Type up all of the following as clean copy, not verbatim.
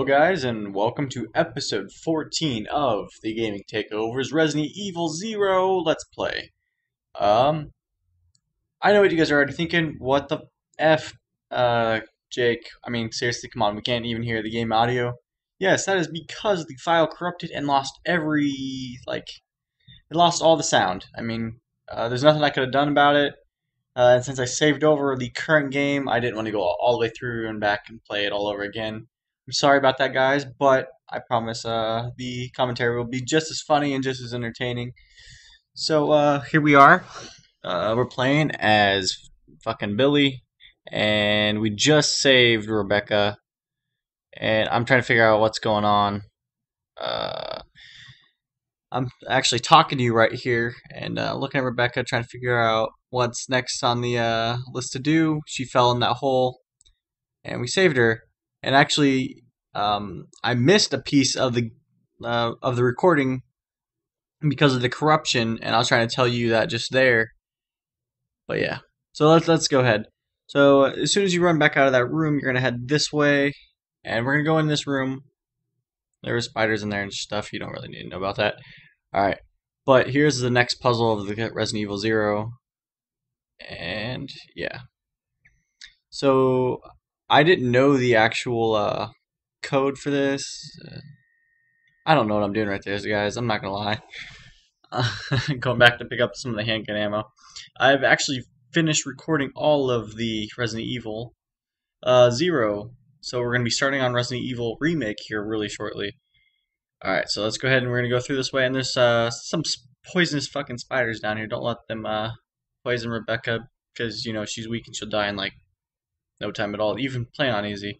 Hello guys and welcome to episode 14 of the Gaming Takeover's Resident Evil Zero Let's Play. Um, I know what you guys are already thinking. What the F, Jake? I mean, seriously, come on, we can't even hear the game audio. Yes, that is because the file corrupted and lost it lost all the sound. I mean, there's nothing I could have done about it. And since I saved over the current game, I didn't want to go all the way through and back and play it all over again. I'm sorry about that, guys, but I promise the commentary will be just as funny and just as entertaining. So here we are. We're playing as fucking Billy, and we just saved Rebecca, and I'm trying to figure out what's going on. I'm actually talking to you right here and looking at Rebecca, trying to figure out what's next on the list to do. She fell in that hole, and we saved her. And actually, I missed a piece of the recording because of the corruption, and I was trying to tell you that just there. But yeah, so let's go ahead. So as soon as you run back out of that room, you're gonna head this way, and we're gonna go in this room. There were spiders in there and stuff. You don't really need to know about that. Alright, but here's the next puzzle of the Resident Evil Zero. And yeah. So I didn't know the actual code for this. I don't know what I'm doing right there, guys. I'm not gonna lie. Going back to pick up some of the handgun ammo. I've actually finished recording all of the Resident Evil Zero. So we're gonna be starting on Resident Evil Remake here really shortly. Alright, so let's go ahead and we're going to go through this way. And there's some poisonous fucking spiders down here. Don't let them poison Rebecca because, you know, she's weak and she'll die in, like, no time at all. Even playing on easy.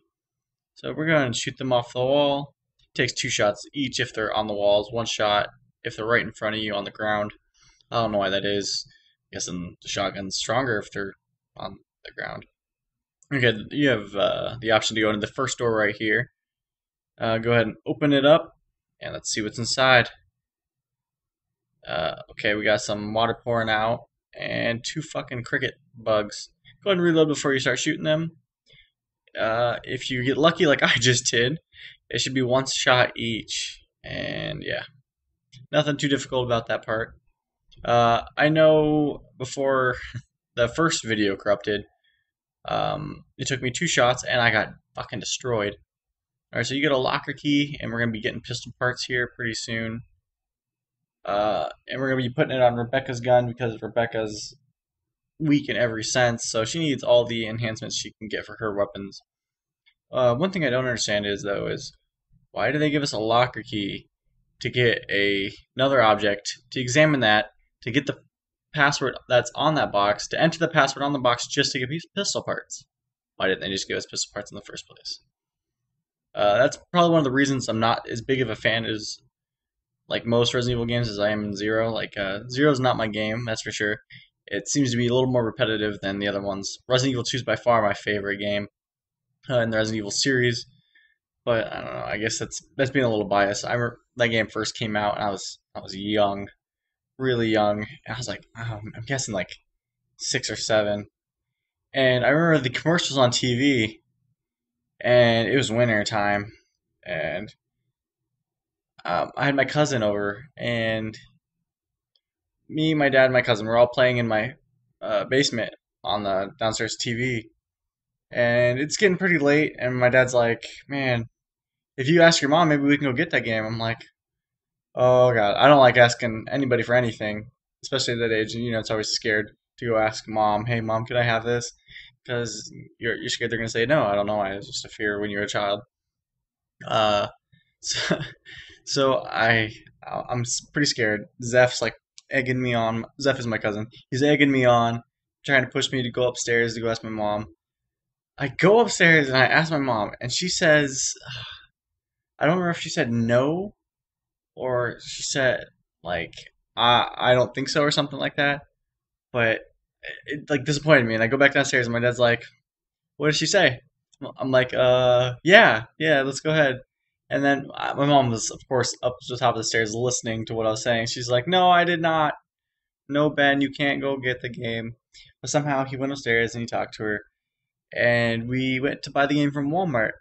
So we're going to shoot them off the wall. It takes 2 shots each if they're on the walls. 1 shot if they're right in front of you on the ground. I don't know why that is. I guess the shotgun's stronger if they're on the ground. Okay, you have the option to go into the first door right here. Go ahead and open it up. And let's see what's inside. Okay, we got some water pouring out and 2 fucking cricket bugs. Go ahead and reload before you start shooting them. If you get lucky like I just did, it should be 1 shot each. And yeah, nothing too difficult about that part. I know before the first video corrupted, it took me 2 shots and I got fucking destroyed. Alright, so you get a locker key, and we're going to be getting pistol parts here pretty soon. And we're going to be putting it on Rebecca's gun because Rebecca's weak in every sense, so she needs all the enhancements she can get for her weapons. One thing I don't understand is why do they give us a locker key to get another object, to examine that, to get the password that's on that box, to enter the password on the box just to get pistol parts? Why didn't they just give us pistol parts in the first place? That's probably one of the reasons I'm not as big of a fan as like most Resident Evil games as I am in Zero. Like Zero's not my game, that's for sure. It seems to be a little more repetitive than the other ones. Resident Evil 2 is by far my favorite game in the Resident Evil series, but I don't know. I guess that's being a little biased. I remember that game first came out, and I was young, really young. I was like, I'm guessing like 6 or 7, and I remember the commercials on TV. And it was winter time, and I had my cousin over, and me, my dad, and my cousin were all playing in my basement on the downstairs TV. And it's getting pretty late, and my dad's like, "Man, if you ask your mom, maybe we can go get that game." I'm like, "Oh God, I don't like asking anybody for anything, especially at that age. And you know, it's always scared to go ask mom, 'Hey, mom, could I have this?' Because you're scared they're gonna say no. I don't know why. It's just a fear when you're a child. Uh, so, so I'm pretty scared. Zeph's like egging me on. Zeph is my cousin. He's egging me on, trying to push me to go upstairs to go ask my mom. I go upstairs and I ask my mom, and she says, I don't remember if she said no or she said like I don't think so or something like that. But it like disappointed me, and I go back downstairs, and my dad's like, "What did she say?" I'm like, yeah, let's go ahead." And then my mom was, of course, up to the top of the stairs listening to what I was saying. She's like, "No, I did not. No, Ben, you can't go get the game." But somehow he went upstairs and he talked to her, and we went to buy the game from Walmart.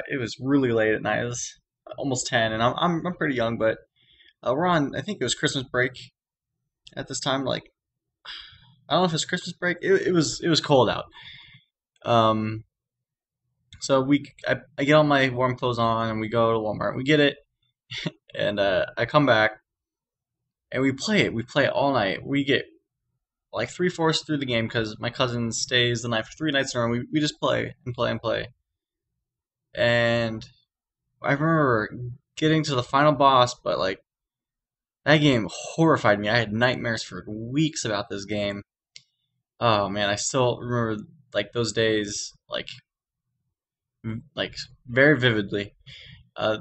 It was really late at night. It was almost 10, and I'm pretty young, but we're on. I think it was Christmas break at this time. Like I don't know if it's Christmas break. It was cold out. Um, so I get all my warm clothes on, and we go to Walmart. We get it, and I come back, and we play it. We play it all night. We get like three-fourths through the game because my cousin stays the night for 3 nights in a row. We just play and play and play. And I remember getting to the final boss, but like that game horrified me. I had nightmares for weeks about this game. Oh man, I still remember like those days, like very vividly.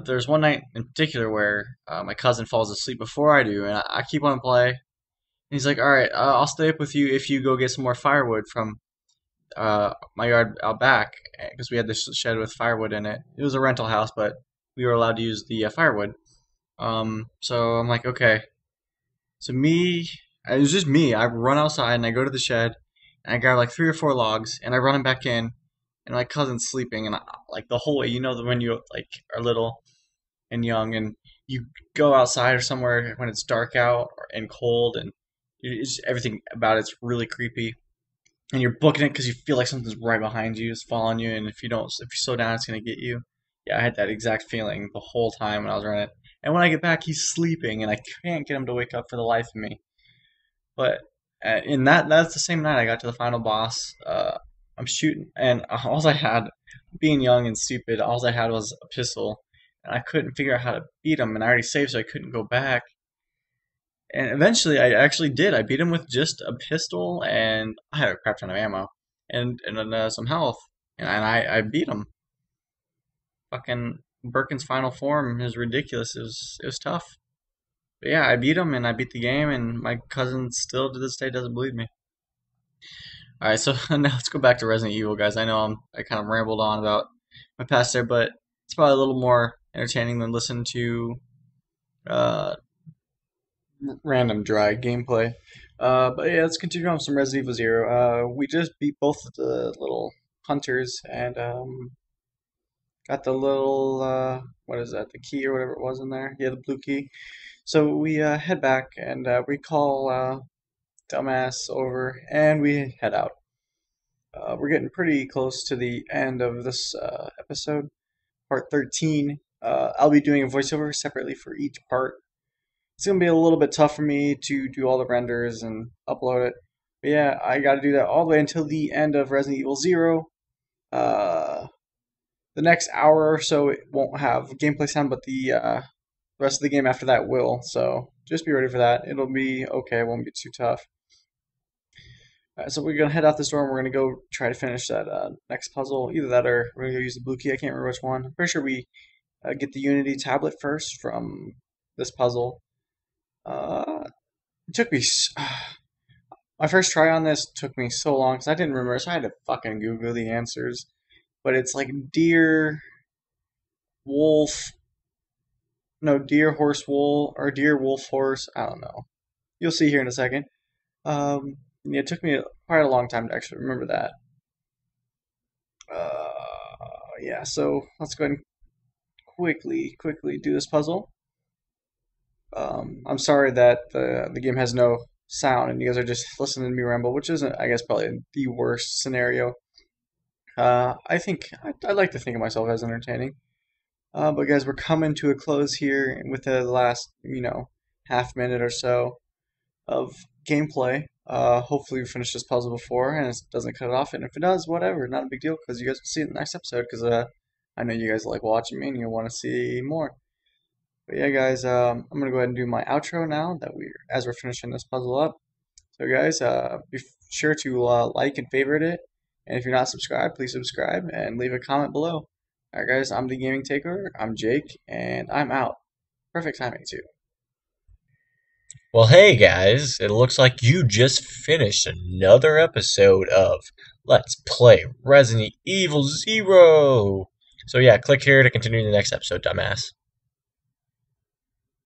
There's one night in particular where my cousin falls asleep before I do, and I keep on play. And he's like, "All right, I'll stay up with you if you go get some more firewood from my yard out back because we had this shed with firewood in it. It was a rental house, but we were allowed to use the firewood. So I'm like, okay. So it was just me. I run outside and I go to the shed and I grab like 3 or 4 logs and I run them back in. And my cousin's sleeping, and like the whole way, when you like are little and young, and you go outside or somewhere when it's dark out and cold, and everything about it's really creepy and you're booking it because you feel like something's right behind you, it's following you, and if you slow down, it's gonna get you. Yeah, I had that exact feeling the whole time when I was running it. And when I get back, he's sleeping, and I can't get him to wake up for the life of me. But in that's the same night I got to the final boss. I'm shooting, and all I had, being young and stupid, all I had was a pistol, and I couldn't figure out how to beat him, and I already saved, so I couldn't go back. And eventually, I actually did. I beat him with just a pistol, and I had a crap ton of ammo, and some health, and I beat him. Fucking Birkin's final form is ridiculous. It was tough, but yeah, I beat him, and I beat the game, and my cousin still to this day doesn't believe me. All right, so now let's go back to Resident Evil, guys. I know I kind of rambled on about my past there, but it's probably a little more entertaining than listen to uh, random dry gameplay. But yeah, let's continue on with some Resident Evil Zero. We just beat both of the little hunters and got the little what is that? The key or whatever it was in there. Yeah, the blue key. So we head back and we call dumbass over and we head out. We're getting pretty close to the end of this episode, part 13. I'll be doing a voiceover separately for each part. It's going to be a little bit tough for me to do all the renders and upload it. But yeah, I got to do that all the way until the end of Resident Evil 0. The next hour or so it won't have gameplay sound, but the rest of the game after that will. So just be ready for that. It'll be okay. It won't be too tough. So we're going to head out this door and we're going to go try to finish that next puzzle. Either that or we're going to use the blue key. I can't remember which one. I'm pretty sure we get the Unity tablet first from this puzzle. It took me... my first try on this took me so long because I didn't remember, so I had to fucking Google the answers. But it's like deer, wolf... No, deer, horse, wolf, or deer, wolf, horse. I don't know. You'll see here in a second. Yeah, it took me quite a long time to actually remember that. Yeah, so let's go ahead and quickly do this puzzle. I'm sorry that the game has no sound and you guys are just listening to me ramble, which isn't, I guess, probably the worst scenario. I like to think of myself as entertaining. But guys, we're coming to a close here with the last, half minute or so of gameplay. Hopefully we finish this puzzle before and it doesn't cut it off. And if it does, whatever, not a big deal because you guys will see it in the next episode because I know you guys like watching me and you want to see more. But yeah, guys, I'm gonna go ahead and do my outro now as we're finishing this puzzle up. So guys, be sure to like and favorite it, and if you're not subscribed, please subscribe and leave a comment below. Alright guys, I'm the Gaming Takeover, I'm Jake, and I'm out. Perfect timing too. Well, hey guys, it looks like you just finished another episode of Let's Play Resident Evil Zero. So yeah, click here to continue the next episode, dumbass.